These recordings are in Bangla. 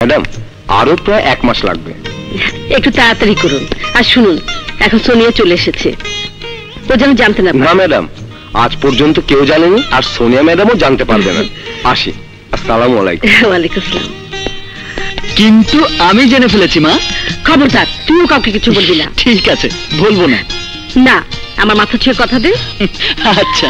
ম্যাডাম আরো প্রায় 1 মাস লাগবে। একটু তাড়াতাড়ি করুন। আর শুনুন, এখন সোনিয়া চলে এসেছে, ও যেন জানতে না। না ম্যাডাম, আজ পর্যন্ত কেউ জানেনি, আর সোনিয়া ম্যাডামও জানতে পারবে না। আসি, আসসালামু আলাইকুম। ওয়ালাইকুম আসসালাম। কিন্তু আমি জেনে ফেলেছি মা। খবরদার, তুইও কাউকে কিছু বলবি না। ঠিক আছে, বলবো না। না, আমার মাথা ছুঁয়ে কথা দে। আচ্ছা।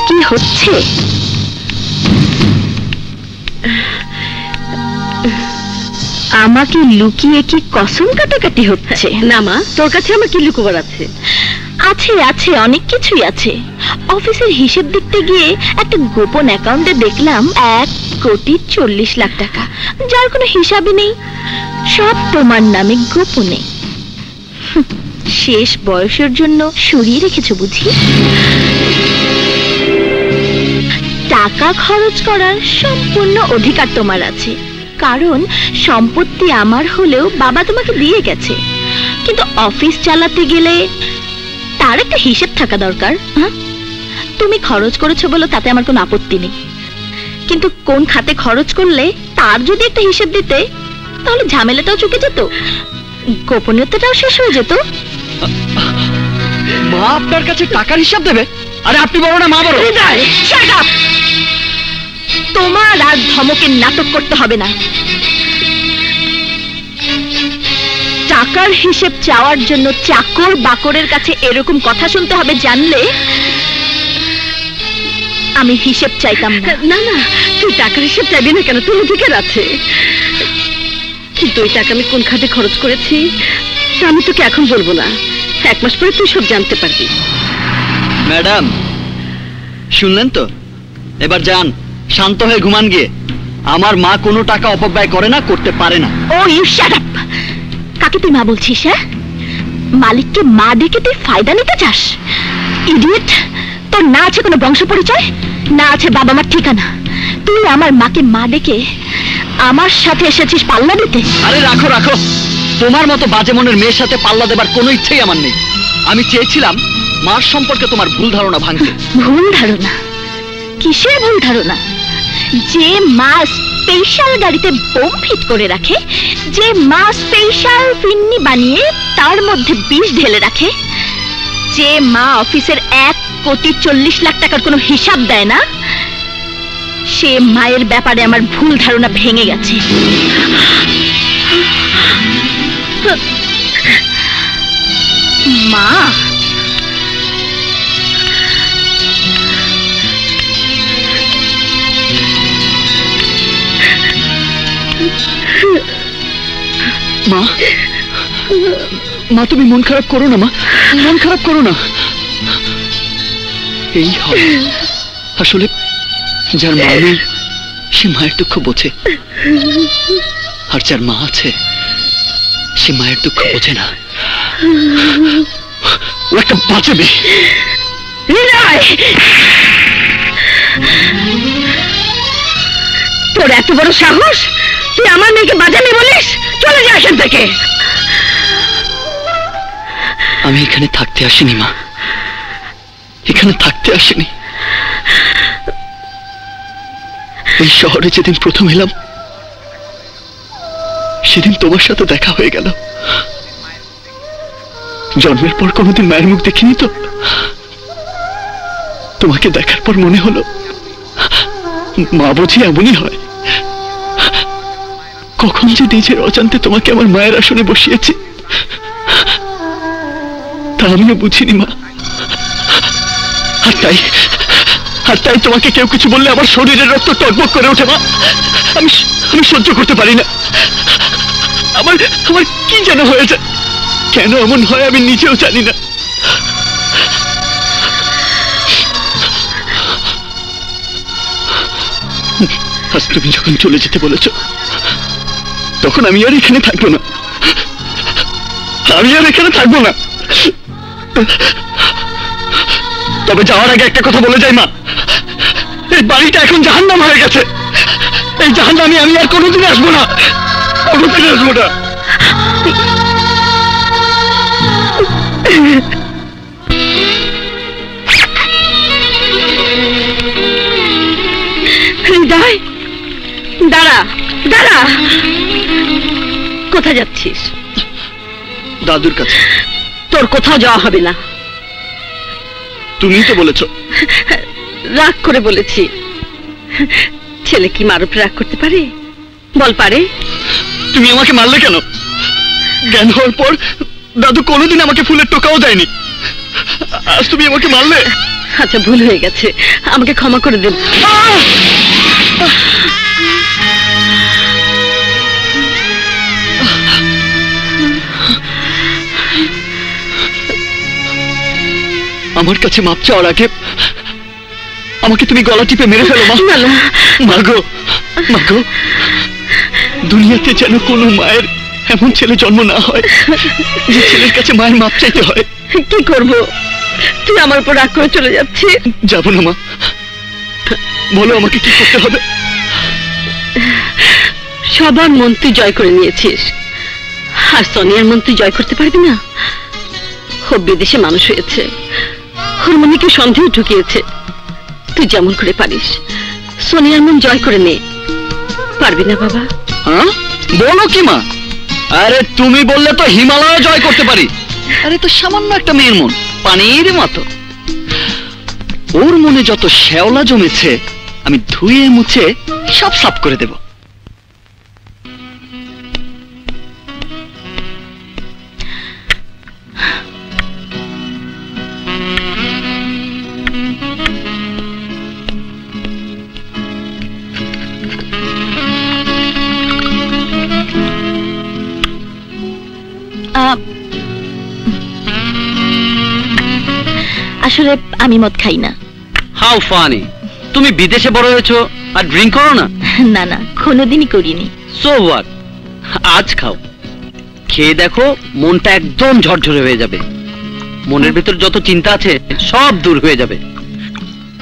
কি হচ্ছে? আমাকে লুকিয়ে কি কসম কাটাকাটি হচ্ছে? না মা, তোর কাছে আমার কি লুকোবার আছে? আছে আছে, অনেক কিছুই আছে। অফিসের হিসেব দেখতে গিয়ে একটা গোপন অ্যাকাউন্টে দেখলাম 1,40,00,000 টাকা, যার কোনো হিসাবই নেই, সব তোমার নামে গোপনে। শেষ বয়সের জন্য সরিয়ে রেখেছো বুঝি? টাকা খরচ করার সম্পূর্ণ অধিকার তোমার আছে, কারণ সম্পত্তি আমার হলেও বাবা তোমাকে দিয়ে গেছে। কিন্তু অফিস চালাতে গেলে তার একটা হিসেব থাকা দরকার। হ্যাঁ, তুমি খরচ করেছো বলো তাতে আমার কোনো আপত্তি নেই, কিন্তু কোন খাতে খরচ করলে তার যদি একটা হিসেব দিতে, তাহলে ঝামেলাটাও চুকে যেত, গোপনীয়তাটাও শেষ হয়ে যেত। মা আপনার কাছে টাকার হিসাব দেবে? আরে আপনি বড় না মা বড়? Shut up! তোমার আর ধমকের নাটক করতে হবে না। টাকার হিসেব চাওয়ার জন্য চাকর বাকরের কাছে এরকম কথা শুনতে হবে জানলে আমি হিসেব চাইতাম না। না না, তুই টাকার হিসেব চাইবি না কেন? তোর অধিকার আছে। কিন্তু ওই টাকা আমি কোন খাতে খরচ করেছি তা আমি তোকে এখন বলবো না, 1 মাস পরে তুই সব জানতে পারবি। ম্যাডাম শুনলেন তো, এবার যান, শান্ত হয়ে ঘুমান গিয়ে। আমার মা কোনো টাকা অপব্যয় করে না, করতে পারে না। ও ইউ শাট আপ! কাকে তুই মা বলছিস? হ্যাঁ, মালিককে মা ডেকে তুই ফায়দা নিতে চাস? ইডিয়েট! তোর না আছে কোনো বংশ পরিচয়, না আছে বাবা মার ঠিকানা, তুই আমার মাকে মা ডেকে আমার সাথে এসেছিস পাল্লা দিতে? আরে রাখো রাখো, তোমার মতো বাজে মনের মেয়ের সাথে পাল্লা দেবার কোনো ইচ্ছেই আমার নেই। আমি চেয়েছিলাম মার সম্পর্কে তোমার ভুল ধারণা ভাঙতে। ভুল ধারণা? কিসের ভুল ধারণা? যে মা স্পেশাল গাড়িতে বোম ফিট করে রাখে, যে মা স্পেশাল ফিন্নি বানিয়ে তার মধ্যে বিষ ঢেলে রাখে, যে মা অফিসের 1,40,00,000 টাকার কোনো হিসাব দেয় না, সে মায়ের ব্যাপারে আমার ভুল ধারণা ভেঙে গেছে। মা মা, মা তুমি মন খারাপ করো না, মা মন খারাপ করো না। এই হয় আসলে যার মা নেই সে মায়ের দুঃখ বোঝে, আর যার মা আছে সে মায়ের দুঃখ বোঝে না। ও একটা বাজে মেয়ে। তোর এত বড় সাহস, তুই আমার মেয়েকে বাজে মেয়ে বলিস? চলে যা এখান থেকে। আমি এখানে থাকতে আসিনি মা, এখানে থাকতে আসিনি। এই শহরে যেদিন প্রথম এলাম সেদিন তোমার সাথে দেখা হয়ে গেল। জন্মের পর কোনোদিন মায়ের মুখ দেখিনি তো, তোমাকে দেখার পর মনে হলো মা বুঝি এমনই হয়। কখন যে নিজের অজান্তে তোমাকে আমার মায়ের আসনে বসিয়েছি তা আমিও বুঝিনি মা। আর তাই তোমাকে কেউ কিছু বললে আমার শরীরের রক্ত টকবক করে ওঠে মা। আমি সহ্য করতে পারি না। আমার কি যেন হয়ে যায়, কেন এমন হয় আমি নিজেও জানি না। আজ তুমি যখন চলে যেতে বলেছ তখন আমি আর এখানে থাকবো না, আমি আর এখানে থাকবো না। তবে যাওয়ার আগে একটা কথা বলে যাই মা, এই বাড়িটা এখন জাহান্নাম হয়ে গেছে। এই জাহান্নামে আমি আর কোনোদিন আসবো না, কোনোদিন আসবো না। হৃদয়, দাঁড়া দাঁড়া, কোথায় যাচ্ছিস? দাদুর কাছে। তোর কোথাও যাওয়া হবে না। তুমিই তো বলেছ। রাগ করে বলেছি। ছেলে কি মার উপরে রাগ করতে পারে? বল পারে? তুমি আমাকে মারলে কেন? জ্ঞান হওয়ার পর দাদু কোনোদিন আমাকে ফুলের টোকাও দেয়নি, আজ তুমি আমাকে মারলে। আচ্ছা, ভুল হয়ে গেছে, আমাকে ক্ষমা করে দেন। আমার কাছে মাপ চাওয়ার আগে আমাকে তুমি গলা টিপে মেরে ফেলো মা। মাগো মাগো, দুনিয়াতে যেন কোনো মায়ের এমন ছেলে জন্ম না হয় যে ছেলের কাছে মায়ের মাপ চাইতে হয়। কি করব? তুই আমার উপর রাগ করে চলে যাচ্ছিস। যাব না মা, বলো আমাকে কি করতে হবে। সবার মন তুই জয় করে নিয়েছিস, আর সোনিয়ার মন তুই জয় করতে পারবি না? ও বিদেশে মানুষ হয়েছে, ওর মনে কি সন্দেহ ঢুকিয়েছে। তুই যেমন করে পারিস সোনিয়ার মন জয় করে নে। পারবি না বাবা? হ্যাঁ, বলো কি মা? আরে তুমি বললে তো হিমালয় জয় করতে পারি। আরে তো সামান্য একটা মেয়ের মন, পানির মতো। ওর মনে যত শ্যাওলা জমেছে আমি ধুয়ে মুছে সব সাফ করে দেব। আসলে আমি মদ খাই না। হাউ ফানি, তুমি বিদেশে বড় হয়েছো আর ড্রিঙ্ক করো না? না না, কোনোদিনই করিনি। সো হোয়াট, আজ খাও, খেয়ে দেখো মনটা একদম ঝরঝরে হয়ে যাবে। মনের ভিতর যত চিন্তা আছে সব দূর হয়ে যাবে,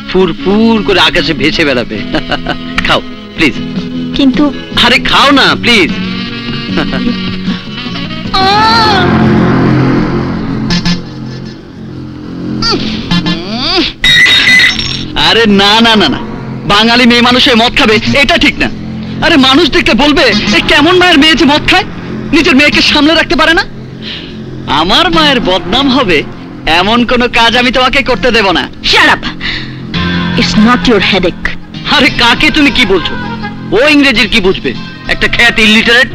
ফুরফুর করে আকাশে ভেসে বেড়াবে। খাও প্লিজ। কিন্তু আরে খাও না প্লিজ। আরে না না না না, বাঙালি মেয়ে মানুষে মদ খাবে এটা ঠিক না। আরে মানুষ দেখতে বলবে এ কেমন মায়ের মেয়ে যে মদ খায়, নিজের মেয়েকে সামলে রাখতে পারে না। আমার মায়ের বদনাম হবে এমন কোন কাজ আমি তোমাকে করতে দেব না। Shut up, it's not your headache. আরে কাকে তুমি কি বলছো? ও ইংরেজির কি বুঝবে, একটা খ্যাত illiterate.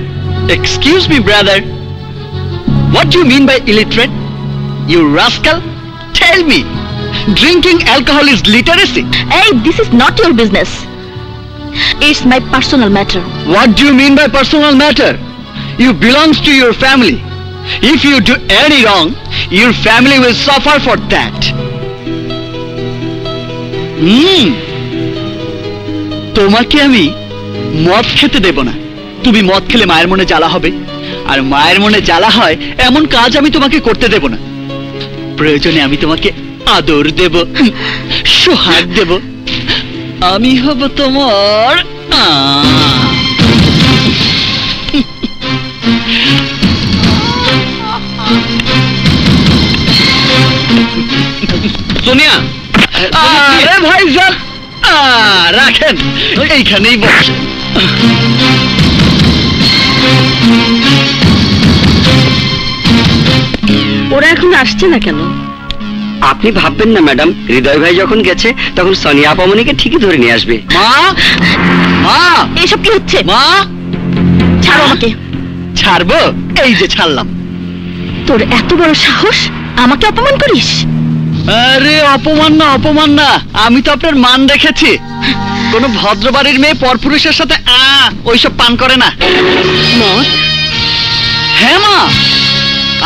Excuse me brother, what do you mean by illiterate? You rascal, tell me, drinking alcohol is literacy? Hey, this is not your business. It's my personal matter. What do you mean by personal matter? You belongs to your family. If you do any wrong, your family will suffer for that. তোমাকে আমি মদ খেতে দেব না। তুমি মদ খেলে মায়ের মনে জ্বালা হবে, আর মায়ের মনে জ্বালা হয় এমন কাজ আমি তোমাকে করতে দেব না। প্রয়োজনে আমি তোমাকে আদর দেব, সোহাগ দেব, আমি হব তোমার। সোনিয়া, আরে ভাইজান রাখেন, এইখানেই বসে। ওরা এখন আসছে না কেন? আপনি ভাববেন না ম্যাডাম, হৃদয় ভাই যখন গেছে তখন সোনিয়া আপামনিকে ঠিকই ধরে নিয়ে আসবে। মা, মা, এসব কি হচ্ছে? মা, ছাড়ো আমাকে। ছাড়বো? এই যে ছাড়লাম। তোর এত বড় সাহস, আমাকে অপমান করিস? আরে অপমান না, অপমান না, আমি তো আপনার মান রেখেছি। কোন ভদ্রবাড়ির মেয়ে পরপুরুষের সাথে ওইসব পান করে না। মদ? হ্যাঁ মা।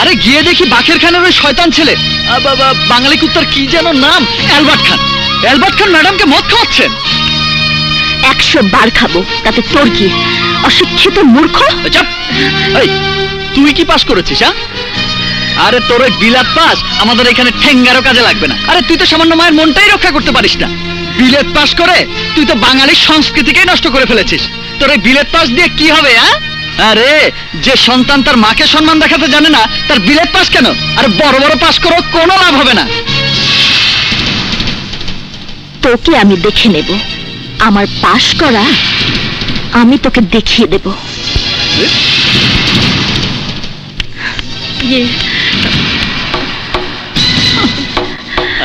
আরে গিয়ে দেখি বাকের খানের ওই শয়তান ছেলে, বাঙালি কুত্তার কি যেন নাম, অ্যালবার্ট খান। অ্যালবার্ট খান ম্যাডামকে মদ খাওয়াচ্ছেন। 100 বার খাবো, তাতে তোর কি? অশিক্ষিত মূর্খ। চুপ! এই, তুই কি পাস করেছিস? আরে তোর ওই বিলাত পাস আমাদের এখানে ঠেঙ্গারও কাজে লাগবে না। আরে তুই তো সামান্য মায়ের মনটাই রক্ষা করতে পারিস না। বিলেত পাস করে তুই তো বাঙালির সংস্কৃতিকেই নষ্ট করে ফেলেছিস। তোর ওই বিলেত পাস দিয়ে কি হবে? আরে যে সন্তান তার মাকে সম্মান দেখাতে জানে না, তার বিলেত পাস কেন? আরে বড় বড় পাস করো, কোনো লাভ হবে না। তোকে আমি দেখে নেব আমার পাশ করা আমি তোকে দেখিয়ে দেব।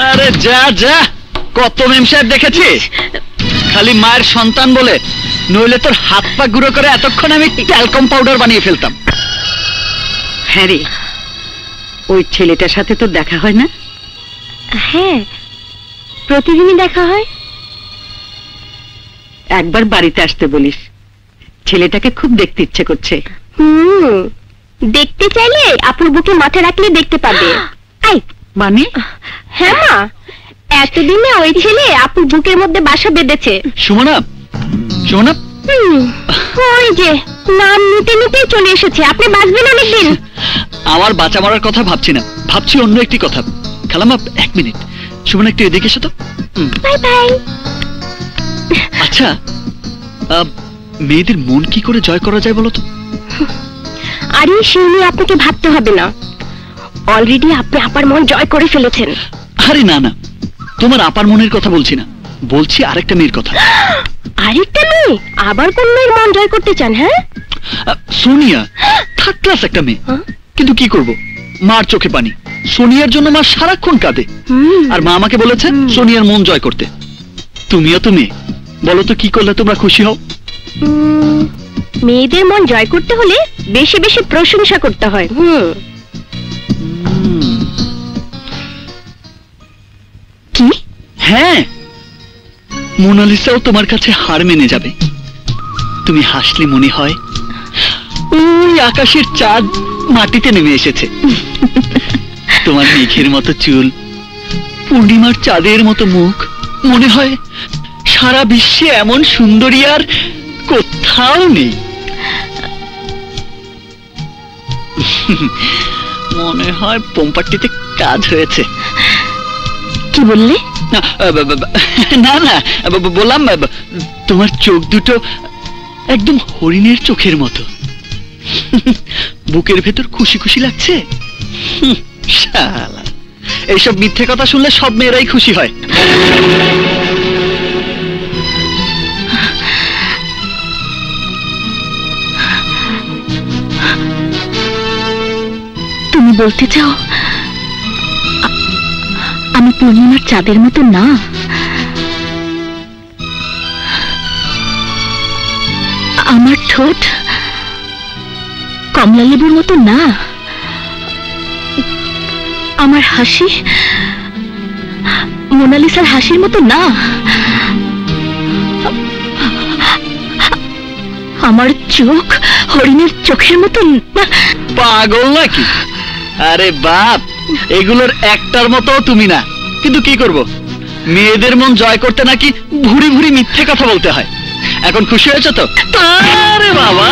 আরে যা যা, কত মেম সাহেব দেখেছিস, খালি মায়ের সন্তান বলে, নইলে তোর হাত পা গুঁড়ো করে এতক্ষণ আমি ট্যালকম পাউডার বানিয়ে ফেলতাম। হ্যাঁ রে, ওই ছেলেটার সাথে তো দেখা হয় না? হ্যাঁ, প্রতিদিনই দেখা হয়। একবার বাড়িতে আসতে বলিস, ছেলেটাকে খুব দেখতে ইচ্ছে করছে। দেখতে চাইলে আপুর বুকে মাথা রাখলে দেখতে পাবে। আই মানে? হ্যাঁ মা, এতদিনে ওই ছেলে আপুর বুকের মধ্যে বাসা বেঁধেছে। সুমনা, সুমনা, ওই যে নাম নিতে নিতেই চলে এসেছে। আপনি বাঁচবেন অনেকদিন। আমার বাঁচা মরার কথা ভাবছি না, ভাবছি অন্য একটি কথা। খালাম্মা, 1 মিনিট। সুমনা, একটু এদিকে এসো তো। Bye bye. আচ্ছা, মেয়েদের মন কি করে জয় করা যায় বলো তো? আরে সেই নিয়ে আপনাকে ভাবতে হবে না, অলরেডি আপনি আপার মন জয় করে ফেলেছেন। আরে না না, তোমার আপার মনের কথা বলছি না, বলছি আরেকটা মেয়ের কথা। আরেকটা মেয়ে? আবার কোন মেয়ের মন জয় করতে চান? হ্যাঁ, সোনিয়া, 3rd ক্লাস একটা মেয়ে। কিন্তু কি করব, মার চোখে পানি। সোনিয়ার জন্য মা সারাক্ষণ কাঁদে, আর মা আমাকে বলেছে সোনিয়ার মন জয় করতে। তুমিও তো মেয়ে, বলো তো কি করলে তোমরা খুশি হও? মেয়েদের মন জয় করতে হলে বেশি বেশি প্রশংসা করতে হয়। কি? হ্যাঁ, মোনালিসাও তোমার কাছে হার মেনে যাবে। তুমি হাসলে মনে হয় ওই আকাশের চাঁদ মাটিতে নেমে এসেছে। তোমার মেঘের মতো চুল, পূর্ণিমার চাঁদের মতো মুখ, মনে হয় সারা বিশ্বে এমন সুন্দরী আর কোথাও নেই। মনে হয় পোমপাট্টিতে কাজ হয়েছে। কি বললে? না না, বললাম তোমার চোখ দুটো একদম হরিণের চোখের মতো। বুকের ভেতর খুশি খুশি লাগছে। শালা, এইসব মিথ্যে কথা শুনলে সব মেয়েরাই খুশি হয়। তুমি বলতে চাও আমি পূর্ণিমার চাঁদের মতো না? আমার ঠোঁট কমলা লেবুর মতো না? আমার হাসি মোনালিসার হাসির মতো না? আমার চোখ হরিণের চোখের মতো না? পাগল নাকি? আরে বাপ, এগুলোর একটার মতো তুমি না। কিন্তু কি করব, মেয়েদের মন জয় করতে নাকি ভুরি ভুরি মিথ্যে কথা বলতে হয়। এখন খুশি হয়েছে তো? আরে বাবা,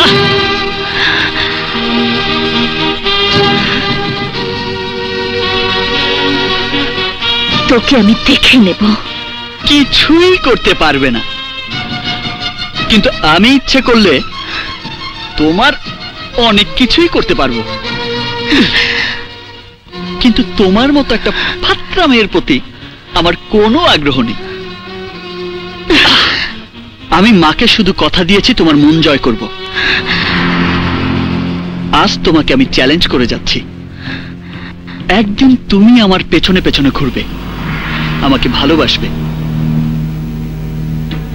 তোকে আমি দেখে নেব। কিছুই করতে পারবে না, কিন্তু আমি ইচ্ছে করলে তোমার অনেক কিছুই করতে পারবো। কিন্তু তোমার মতো একটা ফাত্রা মেয়ের প্রতি আমার কোনো আগ্রহ নেই। আমি মাকে শুধু কথা দিয়েছি তোমার মন জয় করব। আজ তোমাকে আমি চ্যালেঞ্জ করে যাচ্ছি, একদিন তুমি আমার পেছনে পেছনে ঘুরবে, আমাকে ভালোবাসবে।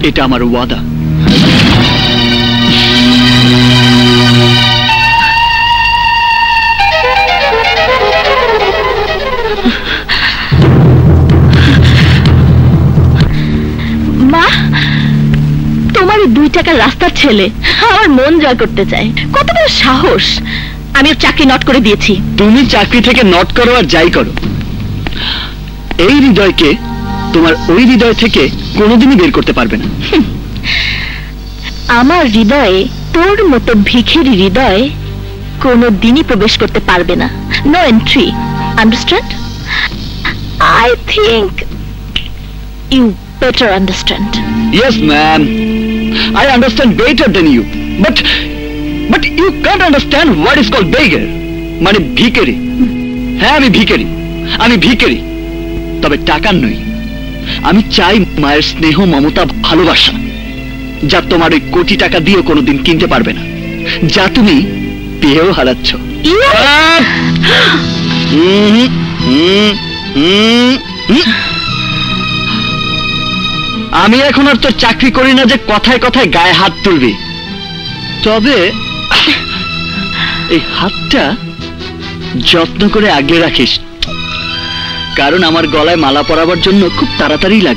এটা আমার ওয়াদা। মা, তোমার 2 টাকার রাস্তার ছেলে আমার মন জয় করতে চায়, কত বড় সাহস! আমি ওর চাকরি নট করে দিয়েছি। তুমি চাকরি থেকে নট করো আর যাই করো, এই হৃদয়কে তোমার ওই হৃদয় থেকে কোনোদিনই বের করতে পারবে না। আমার হৃদয়ে তোর মতো ভিখেরি হৃদয় কোনোদিনই প্রবেশ করতে পারবে না। No entry, understand? I think you better understand. Yes, ma'am. I understand better than you. But you can't understand what is called beggar. মানে ভিখারি। হ্যাঁ, আমি ভিখারি। তবে টাকার নই। আমি চাই মায়ের স্নেহ, মমতা, ভালোবাসা। যা তোমার ওই কোটি টাকা দিয়েও কোনোদিন কিনতে পারবে না, যা তুমি পেয়েও হারাচ্ছ। আমি এখন আর তোর চাকরি করি না যে কথায় কথায় গায়ে হাত তুলবি, তবে এই হাতটা যত্ন করে আগলে রাখিস, কারণ আমার গলায় মালা পরাবার জন্য খুব তাড়াতাড়ি লাগবে।